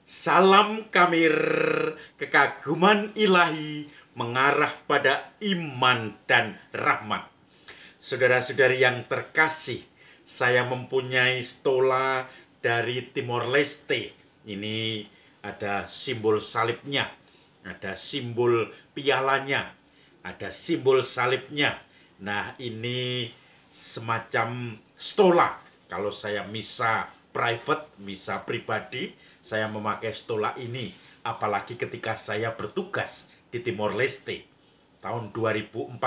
Salam Kamir, kekaguman ilahi mengarah pada iman dan rahmat. Saudara-saudari yang terkasih, saya mempunyai stola dari Timor Leste. Ini ada simbol salibnya, ada simbol pialanya, ada simbol salibnya. Nah, ini semacam stola. Kalau saya misa private, misa pribadi, saya memakai stola ini. Apalagi ketika saya bertugas di Timor Leste. Tahun 2014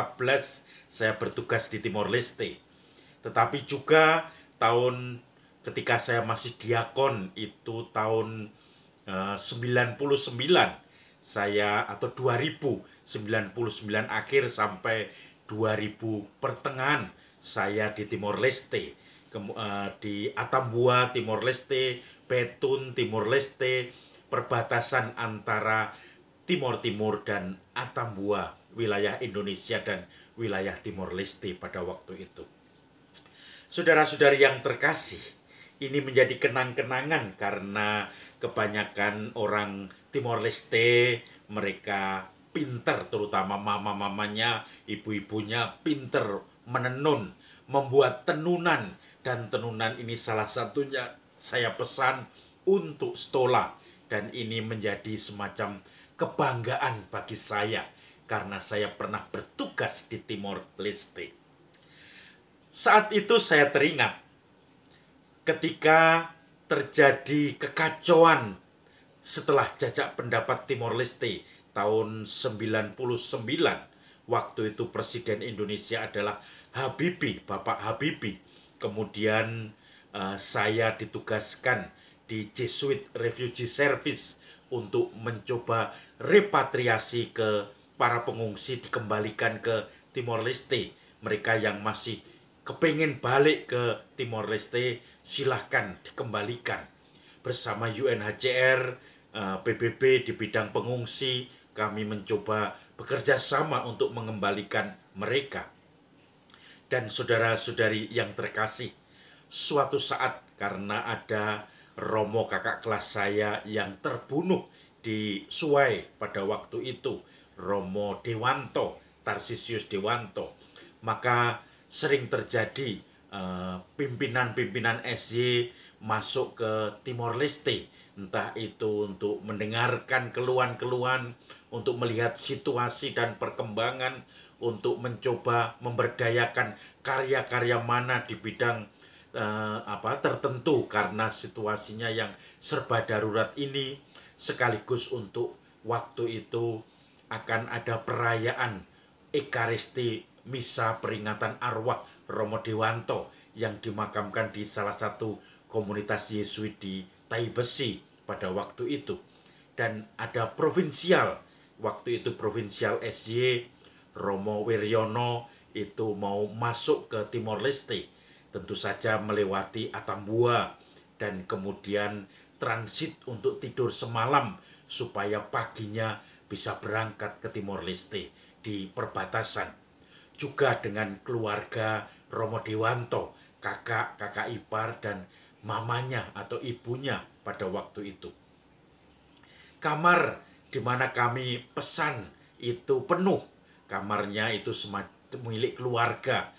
saya bertugas di Timor Leste. Tetapi juga ketika saya masih diakon, itu tahun 99, saya atau 2099 akhir sampai 2000 pertengahan saya di Timor Leste. Di Atambua Timor Leste, Petun Timor Leste, perbatasan antara Timor Timur dan Atambua, wilayah Indonesia dan wilayah Timor Leste pada waktu itu. Saudara-saudari yang terkasih, ini menjadi kenang-kenangan karena kebanyakan orang Timor Leste mereka pinter, terutama mama-mamanya, ibu-ibunya pinter menenun, membuat tenunan, dan tenunan ini salah satunya saya pesan untuk stola, dan ini menjadi semacam kebanggaan bagi saya karena saya pernah bertugas di Timor Leste. Saat itu saya teringat ketika terjadi kekacauan setelah jajak pendapat Timor Leste tahun 99. Waktu itu Presiden Indonesia adalah Habibie, Bapak Habibie. Kemudian saya ditugaskan di Jesuit Refugee Service untuk mencoba repatriasi ke para pengungsi, dikembalikan ke Timor Leste. Mereka yang masih kepengen balik ke Timor Leste, silahkan dikembalikan. Bersama UNHCR, PBB di bidang pengungsi, kami mencoba bekerja sama untuk mengembalikan mereka. Dan saudara-saudari yang terkasih, suatu saat karena ada Romo kakak kelas saya yang terbunuh di Suai pada waktu itu, Romo Dewanto, Tarsisius Dewanto, maka sering terjadi pimpinan-pimpinan SY masuk ke Timor Leste, entah itu untuk mendengarkan keluhan-keluhan, untuk melihat situasi dan perkembangan, untuk mencoba memberdayakan karya-karya mana di bidang tertentu karena situasinya yang serba darurat ini, sekaligus untuk waktu itu akan ada perayaan Ekaristi Misa peringatan arwah Romo Dewanto yang dimakamkan di salah satu komunitas Yesuit di Taibesi pada waktu itu. Dan ada provinsial, waktu itu provinsial SY Romo Wiryono itu mau masuk ke Timor Leste, tentu saja melewati Atambua dan kemudian transit untuk tidur semalam supaya paginya bisa berangkat ke Timor Leste di perbatasan. Juga dengan keluarga Romo Dewanto, kakak ipar dan mamanya atau ibunya pada waktu itu. Kamar di mana kami pesan itu penuh. Kamarnya itu milik keluarga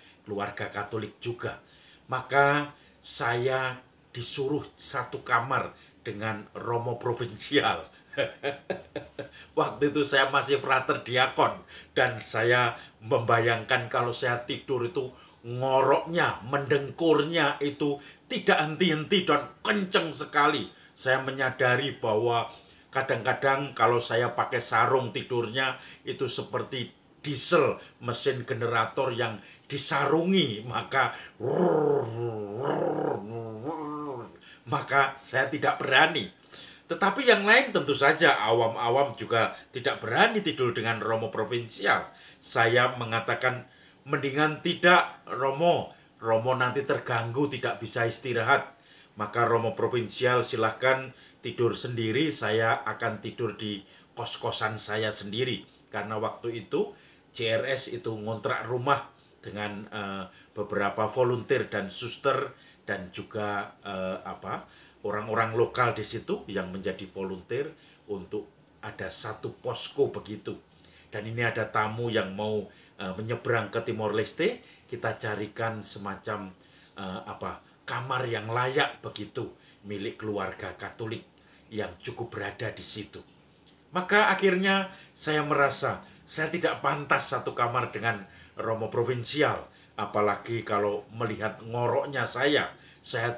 Katolik juga. Maka saya disuruh satu kamar dengan Romo provinsial. Waktu itu saya masih frater diakon dan saya membayangkan kalau saya tidur itu ngoroknya, mendengkurnya itu tidak henti-henti dan kenceng sekali. Saya menyadari bahwa kadang-kadang kalau saya pakai sarung tidurnya itu seperti diesel, mesin generator yang disarungi, maka saya tidak berani. Tetapi yang lain tentu saja awam-awam juga tidak berani tidur dengan Romo provinsial. Saya mengatakan mendingan tidak Romo nanti terganggu, tidak bisa istirahat. Maka Romo provinsial silahkan tidur sendiri, saya akan tidur di kos-kosan saya sendiri. Karena waktu itu JRS itu ngontrak rumah dengan beberapa volunteer dan suster dan juga orang-orang lokal di situ yang menjadi volunteer untuk ada satu posko begitu. Dan ini ada tamu yang mau menyeberang ke Timor Leste, kita carikan semacam kamar yang layak begitu milik keluarga Katolik yang cukup berada di situ. Maka akhirnya saya merasa saya tidak pantas satu kamar dengan Romo Provinsial, apalagi kalau melihat ngoroknya saya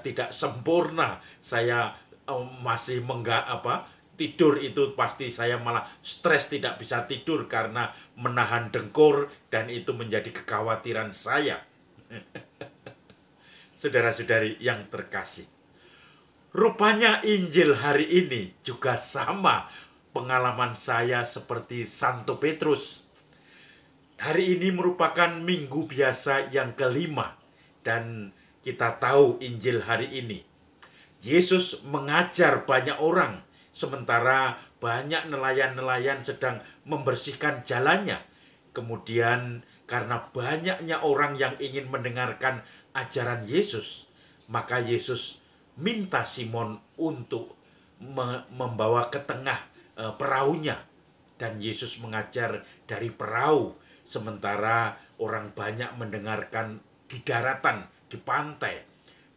tidak sempurna, saya masih tidur itu pasti saya malah stres, tidak bisa tidur karena menahan dengkur, dan itu menjadi kekhawatiran saya. Saudara-saudari yang terkasih, rupanya Injil hari ini juga sama pengalaman saya seperti Santo Petrus. Hari ini merupakan minggu biasa yang kelima, dan kita tahu Injil hari ini Yesus mengajar banyak orang, sementara banyak nelayan-nelayan sedang membersihkan jalannya. Kemudian karena banyaknya orang yang ingin mendengarkan ajaran Yesus, maka Yesus minta Simon untuk membawa ke tengah perahunya, dan Yesus mengajar dari perahu, sementara orang banyak mendengarkan di daratan, di pantai.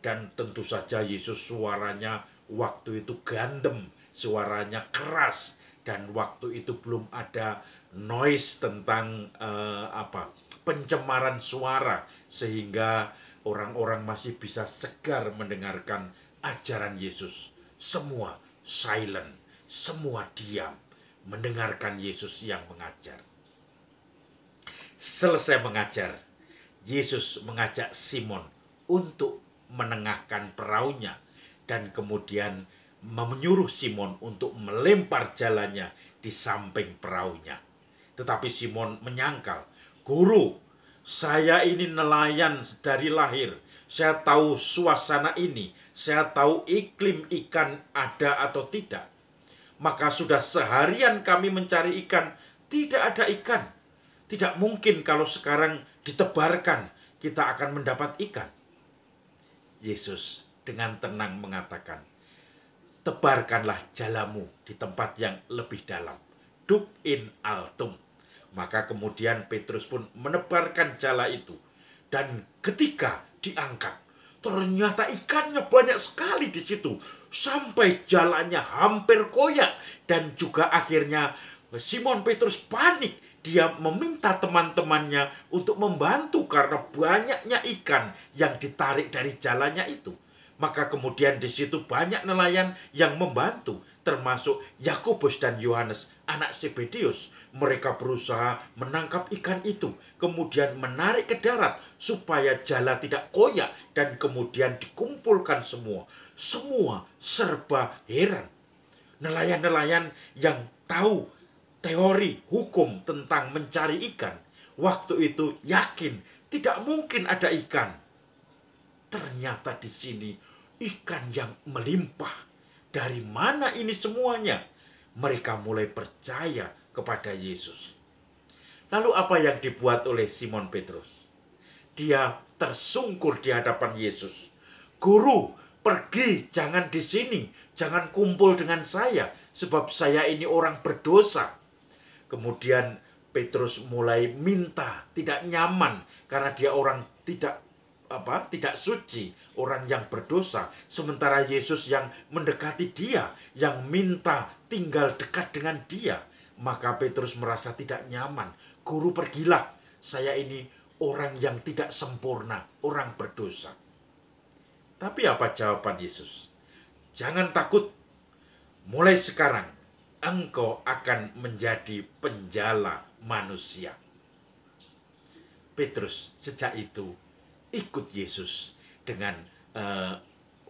Dan tentu saja Yesus suaranya waktu itu gandem, suaranya keras, dan waktu itu belum ada noise tentang pencemaran suara, sehingga orang-orang masih bisa segar mendengarkan ajaran Yesus. Semua silent, semua diam mendengarkan Yesus yang mengajar. Selesai mengajar, Yesus mengajak Simon untuk menengahkan perahunya, dan kemudian menyuruh Simon untuk melempar jalannya di samping perahunya. Tetapi Simon menyangkal, "Guru, saya ini nelayan dari lahir. Saya tahu suasana ini, saya tahu iklim ikan ada atau tidak. Maka sudah seharian kami mencari ikan, tidak ada ikan. Tidak mungkin kalau sekarang ditebarkan, kita akan mendapat ikan." Yesus dengan tenang mengatakan, "Tebarkanlah jalamu di tempat yang lebih dalam. Dug in altum." Maka kemudian Petrus pun menebarkan jala itu. Dan ketika diangkat, ternyata ikannya banyak sekali di situ. Sampai jalannya hampir koyak. Dan juga akhirnya Simon Petrus panik. Dia meminta teman-temannya untuk membantu karena banyaknya ikan yang ditarik dari jalannya itu. Maka kemudian di situ banyak nelayan yang membantu, termasuk Yakobus dan Yohanes, anak Zebedeus. Mereka berusaha menangkap ikan itu, kemudian menarik ke darat supaya jala tidak koyak, dan kemudian dikumpulkan semua. Semua serba heran. Nelayan-nelayan yang tahu teori hukum tentang mencari ikan, waktu itu yakin tidak mungkin ada ikan. Ternyata di sini ikan yang melimpah. Dari mana ini semuanya? Mereka mulai percaya kepada Yesus. Lalu apa yang dibuat oleh Simon Petrus? Dia tersungkur di hadapan Yesus. "Guru, pergi, jangan di sini, jangan kumpul dengan saya, sebab saya ini orang berdosa." Kemudian Petrus mulai minta, tidak nyaman karena dia orang tidak suci, orang yang berdosa, sementara Yesus yang mendekati dia, yang minta tinggal dekat dengan dia. Maka Petrus merasa tidak nyaman. "Guru, pergilah, saya ini orang yang tidak sempurna, orang berdosa." Tapi apa jawaban Yesus? "Jangan takut, mulai sekarang engkau akan menjadi penjala manusia." Petrus sejak itu ikut Yesus dengan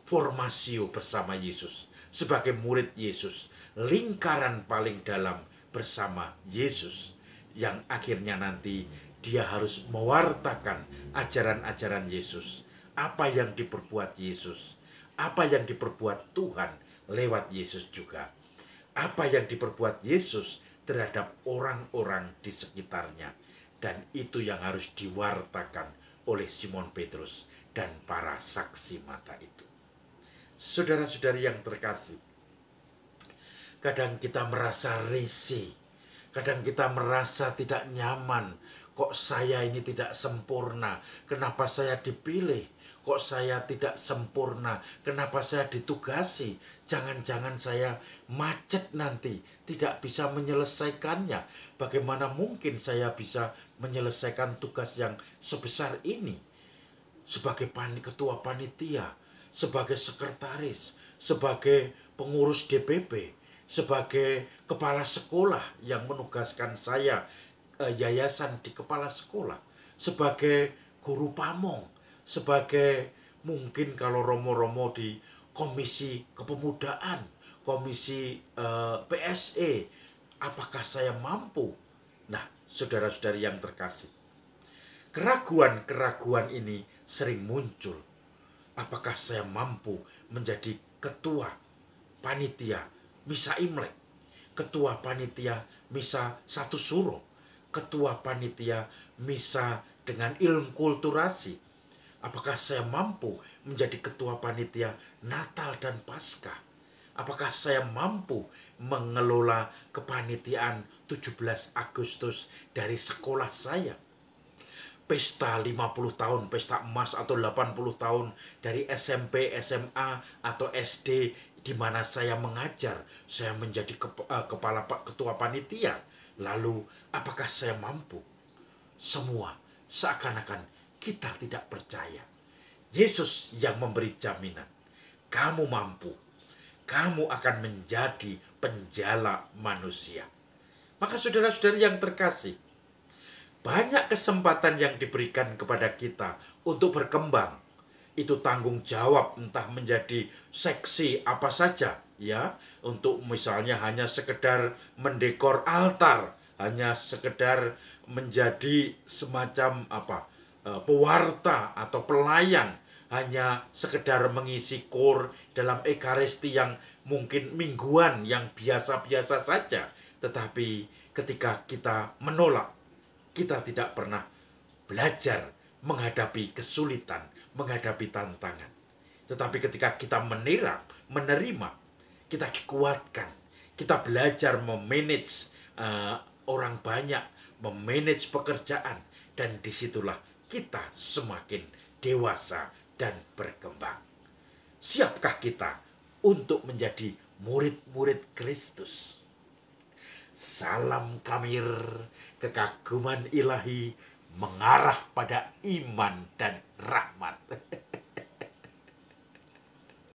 formasio bersama Yesus, sebagai murid Yesus, lingkaran paling dalam bersama Yesus, yang akhirnya nanti dia harus mewartakan ajaran-ajaran Yesus, apa yang diperbuat Yesus, apa yang diperbuat Tuhan lewat Yesus juga, apa yang diperbuat Yesus terhadap orang-orang di sekitarnya. Dan itu yang harus diwartakan oleh Simon Petrus dan para saksi mata itu. Saudara-saudari yang terkasih, kadang kita merasa risih, kadang kita merasa tidak nyaman. Kok saya ini tidak sempurna? Kenapa saya dipilih? Kok saya tidak sempurna? Kenapa saya ditugasi? Jangan-jangan saya macet nanti, tidak bisa menyelesaikannya. Bagaimana mungkin saya bisa menyelesaikan tugas yang sebesar ini? Sebagai ketua panitia, sebagai sekretaris, sebagai pengurus DPP, sebagai kepala sekolah yang menugaskan saya yayasan di kepala sekolah, sebagai guru pamong, sebagai mungkin kalau romo-romo di komisi kepemudaan, komisi PSE, apakah saya mampu? Nah, saudara-saudari yang terkasih, keraguan-keraguan ini sering muncul. Apakah saya mampu menjadi ketua panitia Misa Imlek, ketua panitia Misa Satu Suro, ketua panitia Misa dengan Inkulturasi? Apakah saya mampu menjadi ketua panitia Natal dan Paskah? Apakah saya mampu mengelola kepanitiaan 17 Agustus dari sekolah saya? Pesta 50 tahun, pesta emas atau 80 tahun dari SMP, SMA, atau SD di mana saya mengajar, saya menjadi ketua panitia. Lalu, apakah saya mampu? Semua seakan-akan kita tidak percaya. Yesus yang memberi jaminan. Kamu mampu. Kamu akan menjadi penjala manusia. Maka saudara-saudari yang terkasih, banyak kesempatan yang diberikan kepada kita untuk berkembang. Itu tanggung jawab, entah menjadi seksi apa saja, ya, untuk misalnya hanya sekedar mendekor altar, hanya sekedar menjadi semacam pewarta atau pelayan, hanya sekedar mengisi kor dalam ekaristi yang mungkin mingguan, yang biasa-biasa saja. Tetapi ketika kita menolak, kita tidak pernah belajar menghadapi kesulitan, menghadapi tantangan. Tetapi ketika kita menerima, kita dikuatkan. Kita belajar memanage orang banyak, memanage pekerjaan. Dan disitulah kita semakin dewasa dan berkembang. Siapkah kita untuk menjadi murid-murid Kristus? Salam Kamir, kekaguman ilahi mengarah pada iman dan rahmat.